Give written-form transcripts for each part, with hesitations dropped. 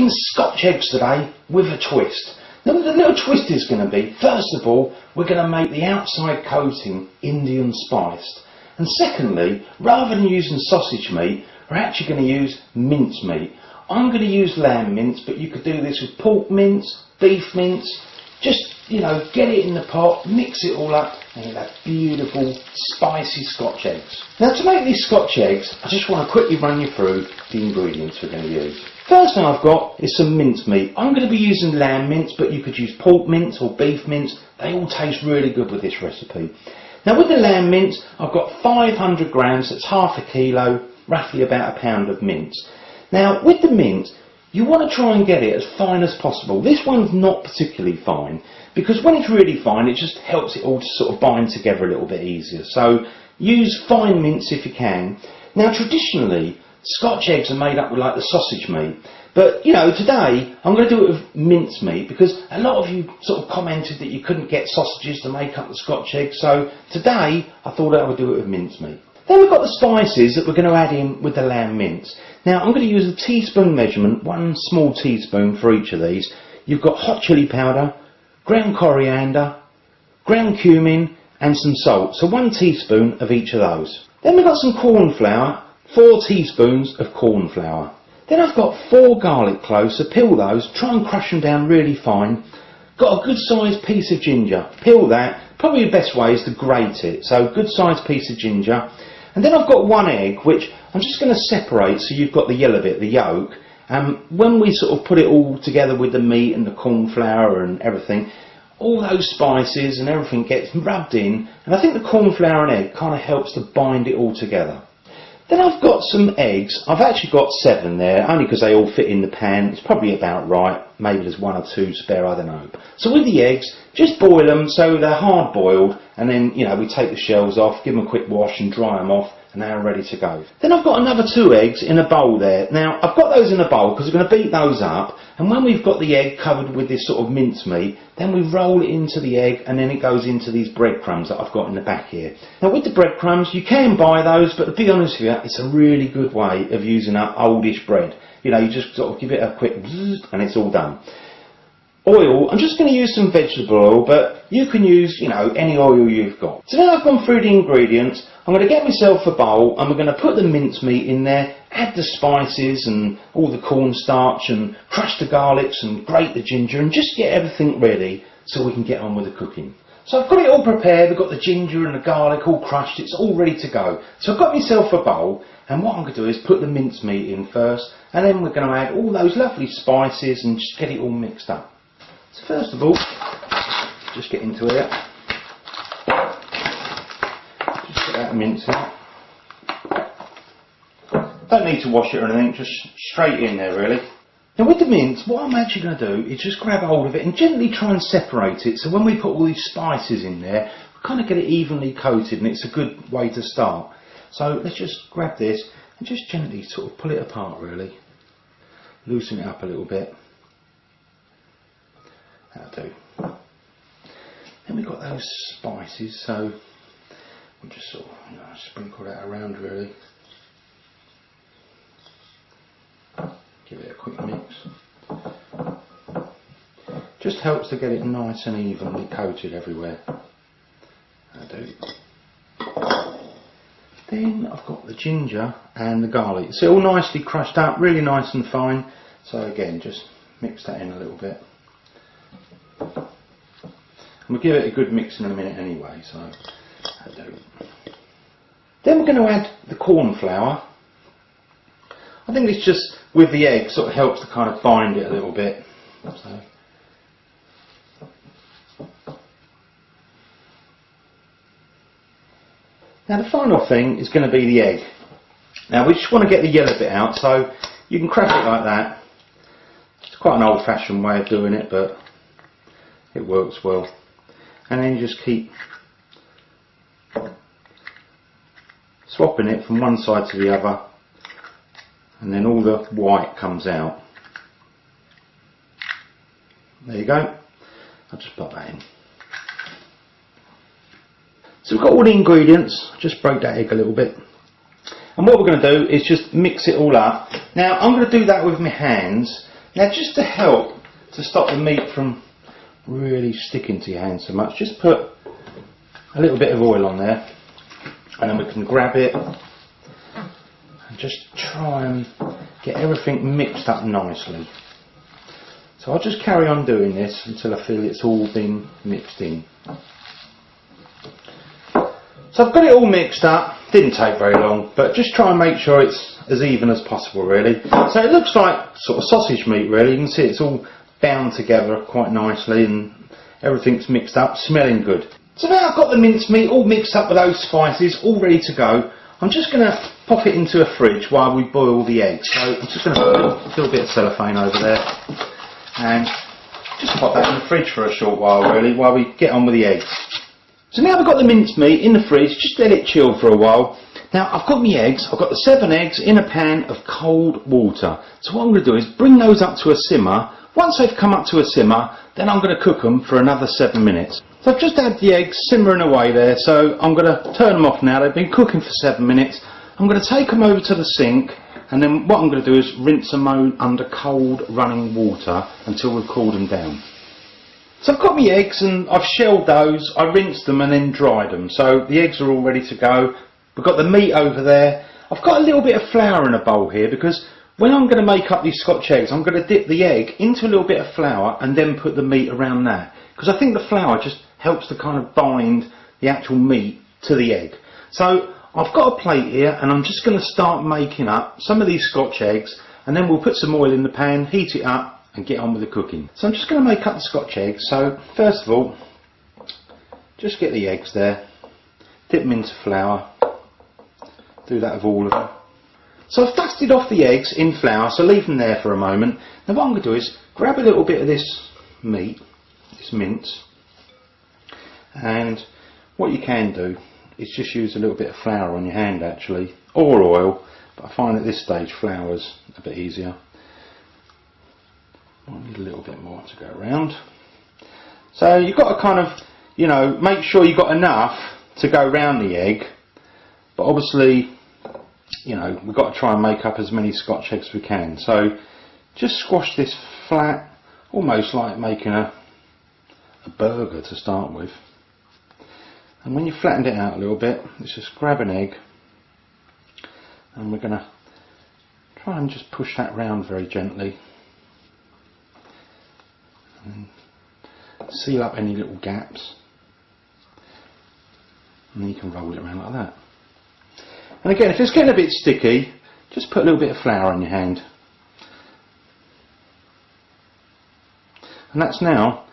making Scotch eggs today with a twist. Now what the little twist is going to be, first of all, we're going to make the outside coating Indian spiced. And secondly, rather than using sausage meat, we're actually going to use mince meat. I'm going to use lamb mince, but you could do this with pork mince, beef mince. Just, you know, get it in the pot, mix it all up, and you'll have beautiful, spicy Scotch eggs. Now to make these Scotch eggs, I just want to quickly run you through the ingredients we're going to use. First thing I've got is some mince meat. I'm going to be using lamb mince, but you could use pork mince or beef mince. They all taste really good with this recipe. Now with the lamb mince, I've got 500 grams, that's half a kilo, roughly about a pound of mince. Now with the mince, you want to try and get it as fine as possible. This one's not particularly fine, because when it's really fine, it just helps it all to sort of bind together a little bit easier. So use fine mince if you can. Now traditionally, Scotch eggs are made up with like the sausage meat. But, you know, today I'm going to do it with mince meat, because a lot of you sort of commented that you couldn't get sausages to make up the Scotch eggs. So today I thought I would do it with mince meat. Then we've got the spices that we're going to add in with the lamb mince. Now I'm going to use a teaspoon measurement, 1 small teaspoon for each of these. You've got hot chili powder, ground coriander, ground cumin and some salt. So 1 teaspoon of each of those. Then we've got some corn flour, 4 teaspoons of corn flour. Then I've got 4 garlic cloves, so peel those, try and crush them down really fine. Got a good sized piece of ginger, peel that. Probably the best way is to grate it, so good sized piece of ginger. And then I've got 1 egg, which I'm just going to separate so you've got the yellow bit, the yolk. When we sort of put it all together with the meat and the corn flour and everything, all those spices and everything gets rubbed in, and I think the corn flour and egg kind of helps to bind it all together. Then I've got some eggs. I've actually got 7 there, only because they all fit in the pan. It's probably about right. Maybe there's 1 or 2 spare, I don't know. So with the eggs, just boil them so they're hard boiled, and then, you know, we take the shells off, give them a quick wash and dry them off, and they're ready to go. Then I've got another 2 eggs in a bowl there. Now I've got those in a bowl because we're going to beat those up, and when we've got the egg covered with this sort of mincemeat, then we roll it into the egg, and then it goes into these breadcrumbs that I've got in the back here. Now with the breadcrumbs, you can buy those, but to be honest with you, it's a really good way of using up oldish bread. You know, you just sort of give it a quick bzzz, and it's all done. Oil, I'm just going to use some vegetable oil, but you can use, you know, any oil you've got. So now I've gone through the ingredients, I'm going to get myself a bowl and we're going to put the mincemeat in there, add the spices and all the cornstarch and crush the garlics and grate the ginger and just get everything ready so we can get on with the cooking. So I've got it all prepared, I've got the ginger and the garlic all crushed, it's all ready to go. So I've got myself a bowl, and what I'm going to do is put the mincemeat in first, and then we're going to add all those lovely spices and just get it all mixed up. So first of all, just get into it. Just get that mince out. Don't need to wash it or anything, just straight in there really. Now with the mince, what I'm actually going to do is just grab hold of it and gently try and separate it, so when we put all these spices in there, we kind of get it evenly coated, and it's a good way to start. So let's just grab this and just gently sort of pull it apart really. Loosen it up a little bit. That'll do. Then we've got those spices, so we'll just sort of, you know, sprinkle that around really. Give it a quick mix. Just helps to get it nice and evenly coated everywhere. That'll do. Then I've got the ginger and the garlic. It's all nicely crushed up, really nice and fine. So again, just mix that in a little bit. And we'll give it a good mix in a minute anyway, so that'll do. Then we're going to add the corn flour. I think it's just with the egg sort of helps to kind of bind it a little bit. So. Now the final thing is going to be the egg. Now we just want to get the yellow bit out, so you can crack it like that. It's quite an old-fashioned way of doing it, but it works well. And then you just keep swapping it from one side to the other, and then all the white comes out. There you go. I'll just put that in. So we've got all the ingredients. Just break that egg a little bit. And what we're going to do is just mix it all up. Now I'm going to do that with my hands, Now just to help to stop the meat from really sticking to your hand so much, just put a little bit of oil on there, and then we can grab it and just try and get everything mixed up nicely. So I'll just carry on doing this until I feel it's all been mixed in. So I've got it all mixed up, didn't take very long, but just try and make sure it's as even as possible really. So it looks like sort of sausage meat really, you can see it's all bound together quite nicely and everything's mixed up, smelling good. So now I've got the minced meat all mixed up with those spices, all ready to go. I'm just going to pop it into a fridge while we boil the eggs. So I'm just going to put a little bit of cellophane over there and just pop that in the fridge for a short while really, while we get on with the eggs. So now we've got the minced meat in the fridge, just let it chill for a while. Now I've got my eggs, I've got the 7 eggs in a pan of cold water. So what I'm going to do is bring those up to a simmer. Once they've come up to a simmer, then I'm going to cook them for another 7 minutes. So I've just had the eggs simmering away there, so I'm going to turn them off now. They've been cooking for 7 minutes. I'm going to take them over to the sink, and then what I'm going to do is rinse them under cold running water until we've cooled them down. So I've got my eggs and I've shelled those, I rinsed them and then dried them. So the eggs are all ready to go. We've got the meat over there. I've got a little bit of flour in a bowl here because when I'm going to make up these Scotch eggs, I'm going to dip the egg into a little bit of flour and then put the meat around that. Because I think the flour just helps to kind of bind the actual meat to the egg. So I've got a plate here and I'm just going to start making up some of these Scotch eggs, and then we'll put some oil in the pan, heat it up and get on with the cooking. So I'm just going to make up the Scotch eggs. So first of all, just get the eggs there, dip them into flour, do that with all of them. So I've dusted off the eggs in flour, so leave them there for a moment. Now what I'm going to do is grab a little bit of this meat, this mince, and what you can do is just use a little bit of flour on your hand actually, or oil, but I find at this stage flour's a bit easier. I need a little bit more to go around. So you've got to kind of, you know, make sure you've got enough to go around the egg, but obviously, you know, we've got to try and make up as many Scotch eggs as we can. So just squash this flat, almost like making a burger to start with. And when you've flattened it out a little bit, let's just grab an egg and we're going to try and just push that round very gently and seal up any little gaps, and then you can roll it around like that. And again, if it's getting a bit sticky, just put a little bit of flour on your hand, and that's now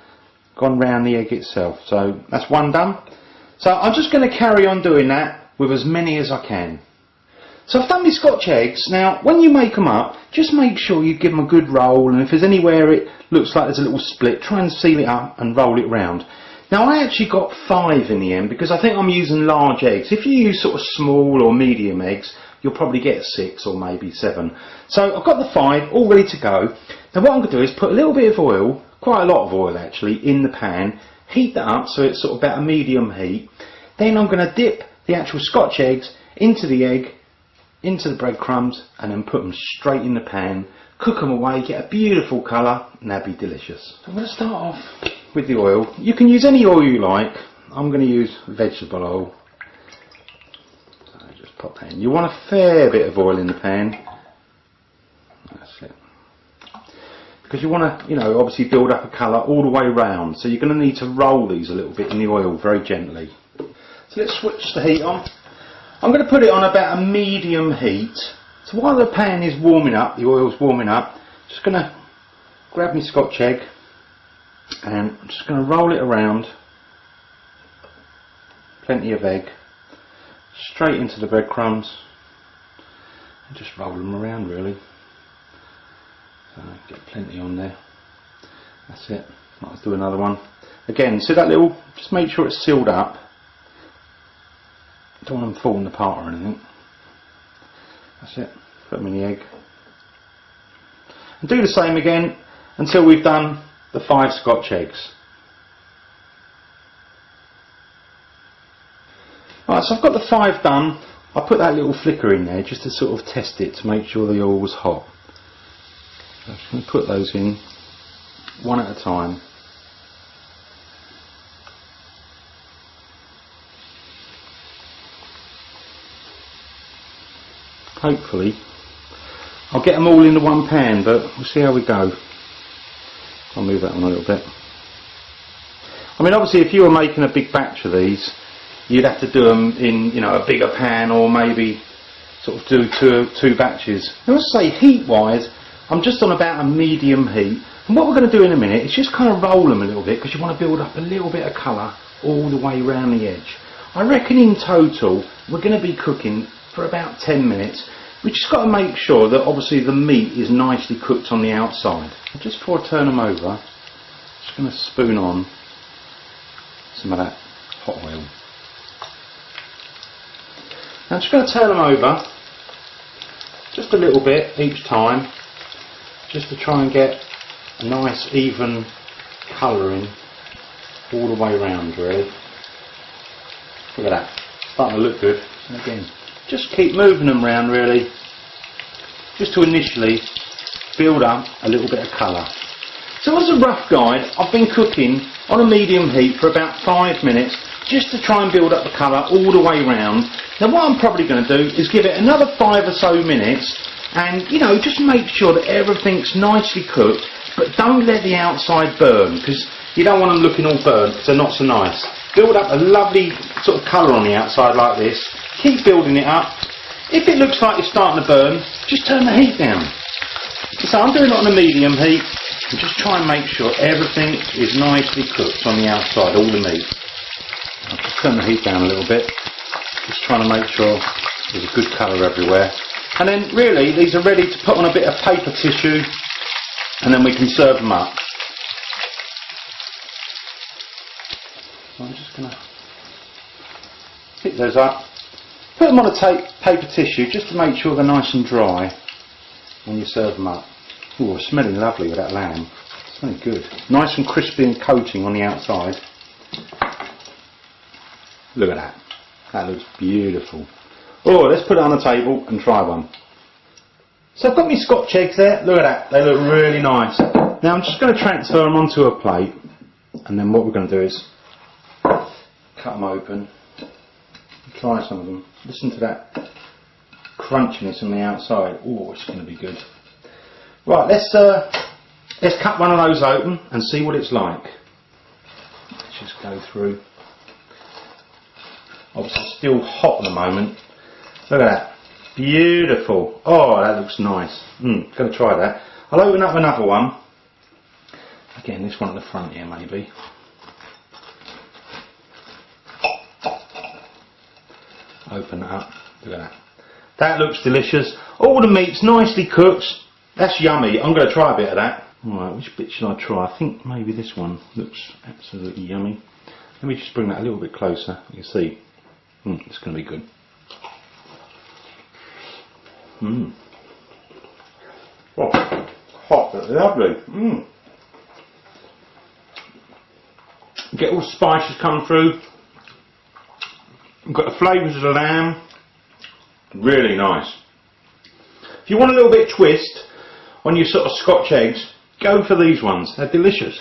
gone round the egg itself. So that's one done. So I'm just going to carry on doing that with as many as I can. So I've done my Scotch eggs. Now when you make them up, just make sure you give them a good roll, and if there's anywhere it looks like there's a little split, try and seal it up and roll it round. Now I actually got 5 in the end because I think I'm using large eggs. If you use sort of small or medium eggs, you'll probably get 6 or maybe 7. So I've got the 5 all ready to go. Now what I'm going to do is put a little bit of oil, quite a lot of oil actually, in the pan, heat that up so it's sort of about a medium heat. Then I'm going to dip the actual Scotch eggs into the egg, into the breadcrumbs, and then put them straight in the pan, cook them away, get a beautiful colour, and they'll be delicious. I'm going to start off with the oil. You can use any oil you like. I'm going to use vegetable oil. So just pop that in. You want a fair bit of oil in the pan. That's it. Because you want to, you know, obviously build up a colour all the way round. So you're going to need to roll these a little bit in the oil very gently. So let's switch the heat on. I'm going to put it on about a medium heat. So while the pan is warming up, the oil's warming up, just going to grab my Scotch egg and I'm just going to roll it around, plenty of egg, straight into the breadcrumbs, and just roll them around really. So get plenty on there. That's it. Let's do another one. Again, see that little, just make sure it's sealed up. Don't want them falling apart or anything. That's it. Put them in the egg. And do the same again until we've done the 5 Scotch eggs. Right, so I've got the 5 done. I put that little flicker in there just to sort of test it to make sure the oil was hot. So I'm just going to put those in one at a time. Hopefully I'll get them all into one pan, but we'll see how we go. I'll move that one a little bit. I mean, obviously if you were making a big batch of these, you'd have to do them in, you know, a bigger pan, or maybe sort of do two batches. I must say, heat wise, I'm just on about a medium heat, and what we're going to do in a minute is just kind of roll them a little bit, because you want to build up a little bit of colour all the way around the edge. I reckon in total we're going to be cooking for about 10 minutes. We just got to make sure that obviously the meat is nicely cooked on the outside. Just before I turn them over, I'm just going to spoon on some of that hot oil. Now I'm just going to turn them over just a little bit each time, just to try and get a nice even colouring all the way around, really. Look at that, starting to look good. And again, just keep moving them around, really, just to initially build up a little bit of colour. So as a rough guide, I've been cooking on a medium heat for about 5 minutes, just to try and build up the colour all the way round. Now what I'm probably going to do is give it another 5 or so minutes, and you know, just make sure that everything's nicely cooked, but don't let the outside burn, because you don't want them looking all burnt, because they're not so nice. Build up a lovely sort of colour on the outside like this, keep building it up. If it looks like it's starting to burn, just turn the heat down. So I'm doing it on a medium heat, and just try and make sure everything is nicely cooked on the outside, all the meat. I'll just turn the heat down a little bit, just trying to make sure there's a good colour everywhere. And then really these are ready to put on a bit of paper tissue, and then we can serve them up. So I'm just going to pick those up, put them on a paper tissue just to make sure they're nice and dry when you serve them up. Oh, it's smelling lovely with that lamb. It's smelling good. Nice and crispy and coating on the outside. Look at that. That looks beautiful. Oh, let's put it on the table and try one. So I've got my Scotch eggs there. Look at that. They look really nice. Now I'm just going to transfer them onto a plate, and then what we're going to do is cut them open. Try some of them. Listen to that crunchiness on the outside. Oh, it's going to be good. Right, let's cut one of those open and see what it's like. Let's just go through. Obviously it's still hot at the moment. Look at that. Beautiful. Oh, that looks nice. Going to try that. I'll open up another one. Again, this one at the front here maybe. Open it up. Look at that. That looks delicious. All the meat's nicely cooked. That's yummy. I'm going to try a bit of that. Alright, which bit should I try? I think maybe this one looks absolutely yummy. Let me just bring that a little bit closer. You can see. It's going to be good. Oh, hot but lovely. Get all the spices coming through. You've got the flavours of the lamb. Really nice. If you want a little bit of twist on your sort of Scotch eggs, go for these ones. They're delicious.